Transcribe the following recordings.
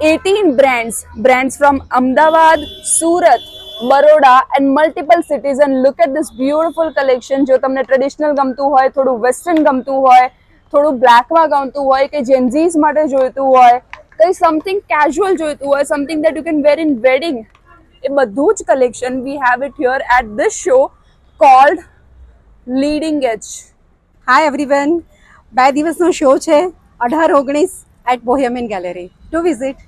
18 brands from Ahmedabad, Surat, Baroda and multiple cities. And look at this beautiful collection. જો તમને traditional ગમતું હોય, થોડું વેસ્ટર્ન ગમતું હોય, થોડું બ્લેકમાં ગમતું હોય કે જેન્ઝીસ માટે જોઈતું હોય, કંઈ સમથિંગ કેઝ્યુઅલ જોઈતું હોય, something that you can wear in wedding, એ બધું જ collection we have it here at this show called leading edge. Hi everyone, 2 દિવસનો શો છે 18-19 at Bohemian gallery to visit.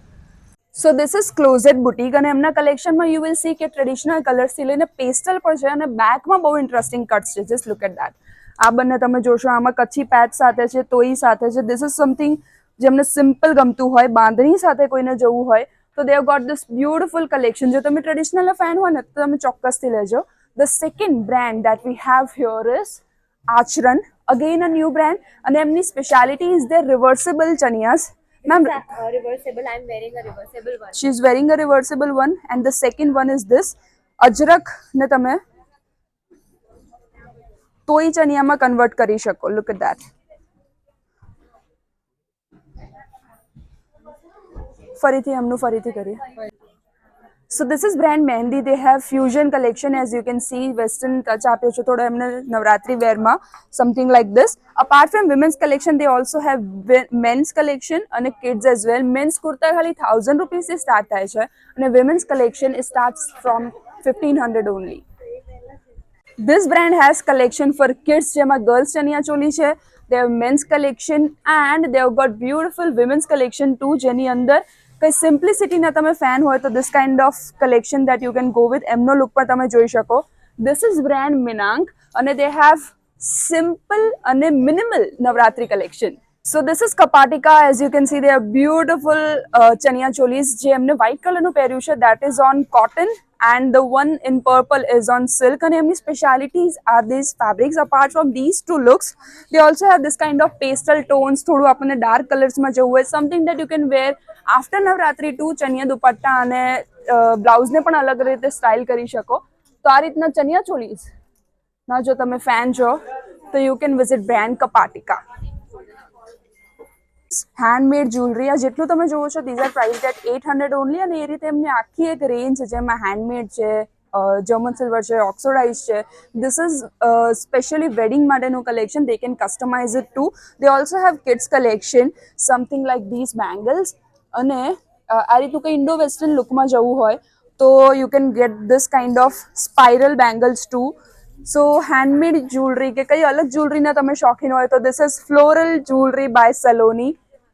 So this is closet boutique અને એમના કલેક્શનમાં you will see કે traditional કલર્સથી લઈને પેસ્ટલ પણ છે અને બેકમાં બહુ ઇન્ટરેસ્ટિંગ કટ્સ છે. Just look at that. આ બંને તમે જોશો, આમાં કચ્છી પેચ સાથે છે, તોઈ સાથે છે. ધીસ ઇઝ સમથિંગ જેમને સિમ્પલ ગમતું હોય, બાંધણી સાથે કોઈને જવું હોય તો they have got this beautiful collection. જો તમે ટ્રેડિશનલના ફેન હોય ને તો તમે ચોક્કસથી લેજો. The second brand that we have here is આચરણ. અગેન અ ન્યૂ બ્રાન્ડ અને એમની speciality is their reversible ચણિયાસ. Ma'am, reversible. I'm wearing a reversible one. she is wearing a reversible one and the second one is this અજરક ને તમે તોઈ ચણિયામાં convert કરી શકો. Look at that. ફરીથી કરીએ. So this is brand Mehendi. They have fusion collection, as you can see. Western touch આપ્યો છે થોડો એમને Navratri વેરમાં, something like this. Apart from women's collection, they also have men's collection and kids as well. Men's kurta ખાલી 1000 rupees થી start થાય છે અને women's collection starts from 1500 only. This brand has collection for kids જેમાં girls ચણિયા ચોલી છે. They have men's collection and they have got beautiful women's collection too જેની અંદર કઈ સિમ્પ્લિસિટીના તમે ફેન હોય તો this kind of collection that you can go with. એમનો look પણ તમે જોઈ શકો. This is brand Minang અને they have simple અને minimal Navratri collection. So this is Kapatika. As you can see, they are beautiful chaniya cholis જે એમને white color નું પહેર્યું છે, that is on cotton and the one in purple is on silk. And એમની specialities are these fabrics. Apart from these two looks, they also have this kind of pastel tones. થોડું આપણને dark colors માં જવું હોય, something that you can wear after Navratri too. Chaniya dupatta અને blouse ને પણ અલગ રીતે સ્ટાઇલ કરી શકો. તો આ રીતના ચનિયા ચોલીસ ના જો તમે ફેન છો તો you can visit brand Kapatika. Handmade jewellery આ જેટલું તમે જોવો છો these are priced at 800 only અને એ રીતે એમની આખી એક રેન્જ છે જેમાં હેન્ડમેડ છે, જર્મન સિલ્વર છે, ઓક્સિડાઇઝ છે. ધીસ ઇઝ સ્પેશિયલી વેડિંગ માટેનું collection. They can customise it too. They also have kids collection, something like this bangles. અને આ રીતનું કંઈ ઇન્ડો વેસ્ટર્ન લુકમાં જવું હોય તો you can get this kind of spiral bangles too. So handmade jewellery કે કઈ અલગ જ્વેલરીના તમે શોખીન હોય તો this is floral jewellery by Saloni.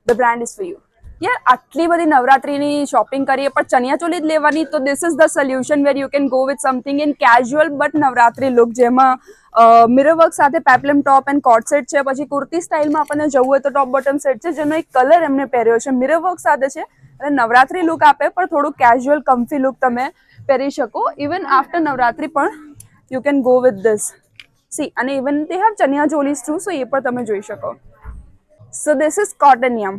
The brand is for you. યાર આટલી બધી નવરાત્રીની શોપિંગ કરીએ પણ ચણિયાચોલી જ લેવાની તો this is the solution where you can go with something in casual but Navratri look જેમાં મિરર વર્ક સાથે પેપ્લમ ટોપ એન્ડ કોટ સેટ છે. પછી કુર્તી સ્ટાઇલમાં આપણને જવું હોય તો ટોપ બોટમ સેટ છે જેનો એક કલર એમને પહેર્યો છે, મિરર વર્ક સાથે છે અને નવરાત્રી લુક આપે પણ થોડું કેઝ્યુઅલ કમ્ફી લુક તમે પહેરી શકો. ઇવન આફ્ટર નવરાત્રી પણ you can go with this. See અને even they have chaniya cholis too, so એ પણ તમે જોઈ શકો. So this is Cottonium.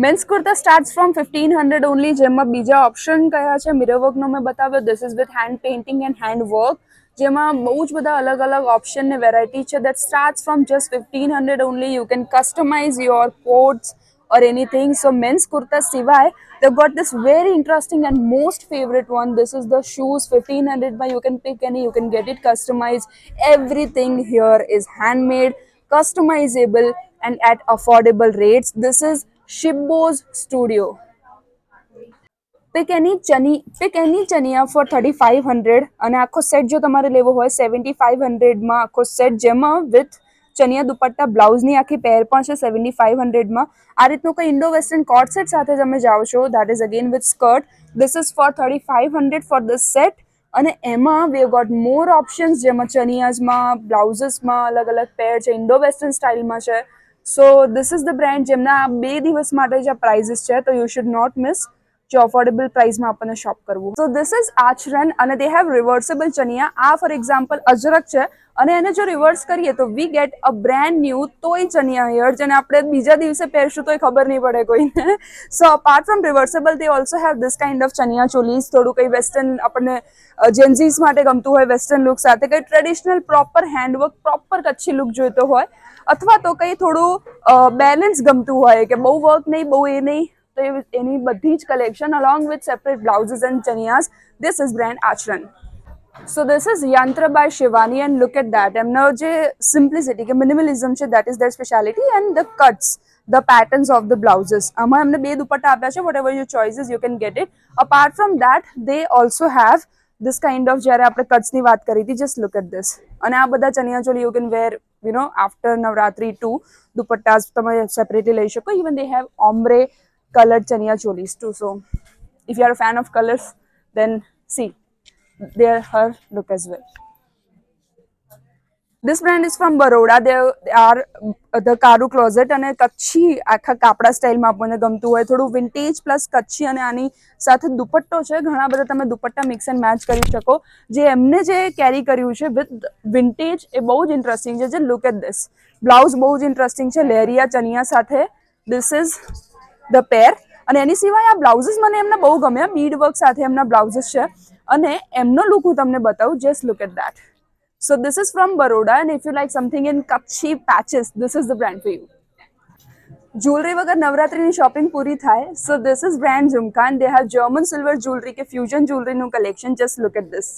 Men's kurta starts from 1500 only જેમાં બીજા ઓપ્શન કયા છે મિરર વર્કનો મેં બતાવ્યો. This is with hand painting and hand work જેમાં બહુ જ બધા અલગ અલગ ઓપ્શન ને વેરાયટી છે. That starts from just 1500 only. You can customize your coats or anything. So men's kurta સિવાય they've got this very interesting and most favorite one. This is the shoes 1500 by you can pick any, you can get it customized. Everything here is handmade, customizable and at affordable rates. This is Shibbo's Studio. Pick any chaniya for 3500 અને આખો set જો તમારે લેવો હોય 7500 માં આખો set જેમાં with chaniya dupatta બ્લાઉઝની આખી પેર પણ છે 7500 માં. આ રીતનું કોઈ ઇન્ડો વેસ્ટર્ન કોટ સેટ સાથે તમે જાઓ છો that is again with skirt. This is for 3500 for this set અને એમાં we have got more options જેમાં ચનિયાઝમાં, બ્લાઉઝીસમાં અલગ અલગ પેર છે, ઇન્ડો વેસ્ટર્ન સ્ટાઇલમાં છે. So this is the brand જેમના 2 દિવસ માટે જે પ્રાઇઝીસ છે તો you should not miss જો અફોર્ડેબલ પ્રાઇસમાં આપણને શોપ કરવું. સો ધીસ ઇઝ આચરણ અને દે હેવ રિવર્સેબલ ચનિયા. આ ફોર એક્ઝામ્પલ અજરક છે અને એને જો રિવર્સ કરીએ તો we get a brand new તોય ચનિયા હિયર જેને આપણે બીજા દિવસે પહેરશું તોય ખબર નહીં પડે કોઈને. So apart from reversible they also have this kind of chaniya cholis. થોડું કંઈ વેસ્ટર્ન આપણને જેન્ઝીસ માટે ગમતું હોય વેસ્ટર્ન લુક સાથે, કંઈ traditional proper handwork proper Kutchi look જોઈતો હોય અથવા તો કંઈ થોડું બેલેન્સ ગમતું હોય કે બહુ વર્ક નહીં બહુ એ નહીં તો એની બધી જ collection along with separate blouses and chaniyas. This is brand Aacharan. So this is Yantra by Shivani and look at that. એમનો જે સિમ્પ્લિસિટી કે મિનિમલિઝમ છે that is their speciality and the cuts, the patterns of the blouses. આમાં એમને બે દુપટ્ટા આપ્યા છે, whatever your choices you can get it. Apart from that they also have this kind of, જ્યારે આપણે cuts ની વાત કરી હતી, just look at this. અને આ બધા ચણિયા choli you can wear, you know, after Navratri too. દુપટ્ટાસ તમે સેપરેટલી લઈ શકો. Even they have ombre colored chaniya ચોલીસ too. So if you are a fan of colors, then see their her look as well. This brand is from Baroda. They are the Karu closet અને કચ્છી આખા કાપડા સ્ટાઇલમાં આપણને ગમતું હોય, થોડું vintage plus Kutchi, અને આની સાથે દુપટ્ટો છે. ઘણા બધા તમે દુપટ્ટા મિક્સ એન્ડ મેચ કરી શકો. જે એમને જે કેરી કર્યું છે વિથ વિન્ટેજ એ બહુ જ ઇન્ટરેસ્ટિંગ છે. જે લુક એટ ધીસ બ્લાઉઝ બહુ જ ઇન્ટરેસ્ટિંગ છે, લેરિયા ચનિયા સાથે. ધીસ ઇઝ ધ પેર. અને એની સિવાય આ બ્લાઉઝીસ મને એમના બહુ ગમ્યા. બીડ વર્ક સાથે એમના બ્લાઉઝીસ છે અને એમનો લુક હું તમને બતાવું. Just look at that. So this is from Baroda, and if you like something in Kutchi patches, this is the brand for you. Jewelry વગર નવરાત્રીની શોપિંગ પૂરી થાય. So this is brand Jhumka and they have German silver jewelry કે fusion jewelry નું collection. Just look at this.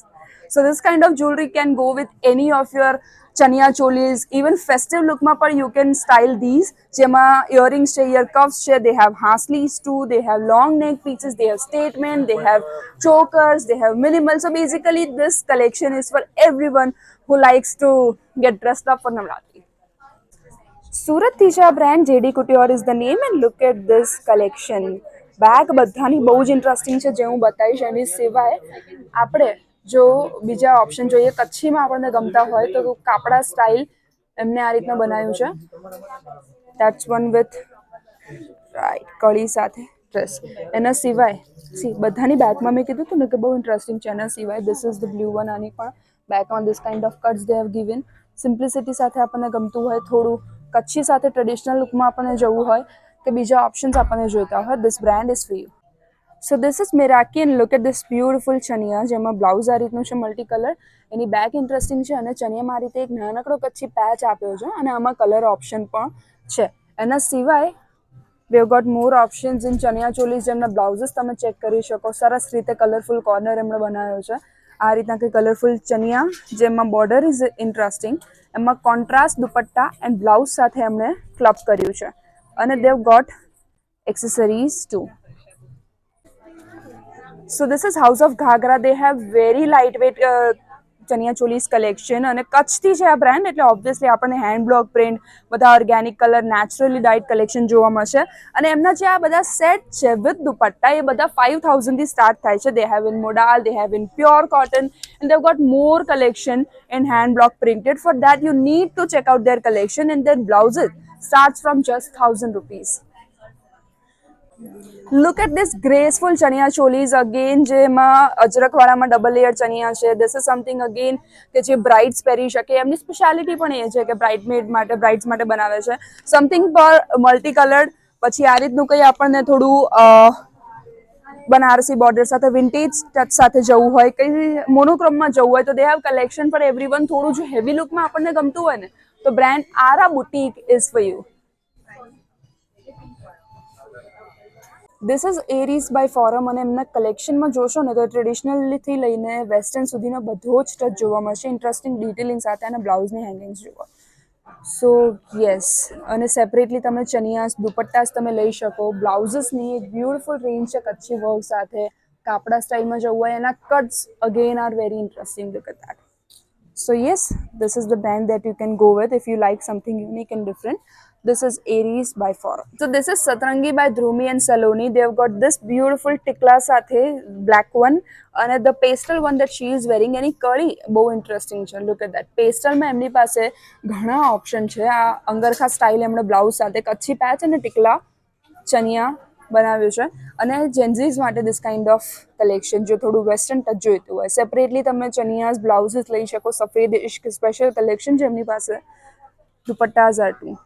So this kind of jewelry can go with any of your chaniya cholis. Even festive look માં પણ you can style these. જેમાં earrings છે, ear cuffs છે, they have hasleys too, they have long neck pieces, they have statement, they have chokers, they have minimal. So basically this collection is for everyone who likes to get dressed up for Navratri. Surat થી છે આ brand. JD Couture is the name and look at this collection. Bag બધાની બહુ જ interesting છે જે હું બતાવીશ. એની સિવાય આપણે જો બીજા ઓપ્શન જોઈએ, કચ્છીમાં આપણને ગમતા હોય તો કાપડા સ્ટાઇલ એમને આ રીતના બનાવ્યું છે. ધેટ્સ વન વિથ રાઈટ કળી સાથે ડ્રેસ. એના સિવાય સી બધાની બેકમાં મેં કીધું હતું ને કે બહુ ઇન્ટરેસ્ટિંગ છે. એના સિવાય this is the blue one. આની પણ બેકમાં this kind of cuts they have given. Simplicity સાથે આપણને ગમતું હોય, થોડું કચ્છી સાથે ટ્રેડિશનલ લુકમાં આપણને જવું હોય કે બીજા ઓપ્શન્સ આપણને જોઈતા હોય, this brand is for you. So this is Meraki and look at this beautiful chaniya, જેમાં બ્લાઉઝ આ રીતનું છે મલ્ટી કલર. એની બેક ઇન્ટરેસ્ટિંગ છે અને ચનિયામાં આ રીતે એક નાનકડો કચ્છી પેચ આપ્યો છે અને આમાં કલર ઓપ્શન પણ છે. એના સિવાય we have got more options in chaniya ચોલીસ. જેમના બ્લાઉઝીસ તમે ચેક કરી શકો. સરસ રીતે કલરફુલ કોર્નર એમણે બનાવ્યો છે. આ રીતના કંઈ કલરફુલ ચનિયા જેમાં બોર્ડર ઇઝ ઇન્ટરેસ્ટિંગ. એમાં કોન્ટ્રાસ્ટ દુપટ્ટા એન્ડ બ્લાઉઝ સાથે એમણે ક્લબ કર્યું છે. અને they have got accessories too. So this is House of Ghagra. They have very lightweight chaniya cholis collection અને કચ્છથી છે આ બ્રાન્ડ એટલે ઓબ્વિયસલી આપણને હેન્ડ બ્લોક પ્રિન્ટ, બધા organic colour, naturally dyed collection જોવા મળશે. અને એમના જે આ બધા સેટ છે વિથ દુપટ્ટા એ બધા 5000 થી સ્ટાર્ટ થાય છે. They have in modal, they have in pure cotton and they've got more collection in hand block printed. For that you need to check out their collection and their blouses starts from just 1000 rupees. Look at this graceful chaniya cholis again, જેમાં અજરકવાળામાં double layer chaniya છે. This is something again કે જે brides પહેરી શકે. એમની speciality પણ એ છે કે બ્રાઇડમેડ માટે, બ્રાઇડ્સ માટે બનાવે છે. Something four multi coloured. પછી આ રીતનું કંઈ આપણને થોડું બનારસી બોર્ડર સાથે વિન્ટેજ ટચ સાથે જવું હોય, કંઈ મોનોક્રોમમાં જવું હોય તો they have collection four everyone. થોડું જો હેવી લુકમાં આપણને ગમતું હોય ને તો brand Arrah boutique is for you. This is Aries by Forum અને એમના કલેક્શનમાં જોશો ને તો ટ્રેડિશનલથી લઈને વેસ્ટર્ન સુધીનો બધો જ ટચ જોવા મળશે. ઇન્ટરેસ્ટિંગ ડિટેલિંગ સાથે અને બ્લાઉઝની હેંગિંગ્સ જોવા. સો યસ, અને સેપરેટલી તમે ચનિયાસ દુપટ્ટાસ તમે લઈ શકો. બ્લાઉઝીસની એક બ્યુટિફુલ રેન્જ છે કચ્છી વર્ક સાથે. કાપડા સ્ટાઇલમાં જવું હોય એના cuts again are very interesting. Look at that. So yes, this is the brand that you can go with if you like something unique and different. This is Aries by Forum. So this is Satrangi by Dhrumi and Saloni. They have got this beautiful tikla સાથે black one અને the pastel one that she is wearing. એની કળી બહુ interesting છે. Look at that. પેસ્ટલમાં એમની પાસે ઘણા option છે. આ અંગરખા સ્ટાઇલ એમણે બ્લાઉઝ સાથે કચ્છી પેચ અને ટિકલા ચનિયા બનાવ્યું છે. અને જેન્ઝીઝ માટે this kind of collection જો થોડું વેસ્ટર્ન ટચ જોઈતું હોય, સેપરેટલી તમે ચનિયાસ બ્લાઉઝીસ લઈ શકો. સફેદ ઇશ્ક સ્પેશિયલ કલેક્શન છે એમની પાસે. દુપટ્ટાઝ આર ટુ.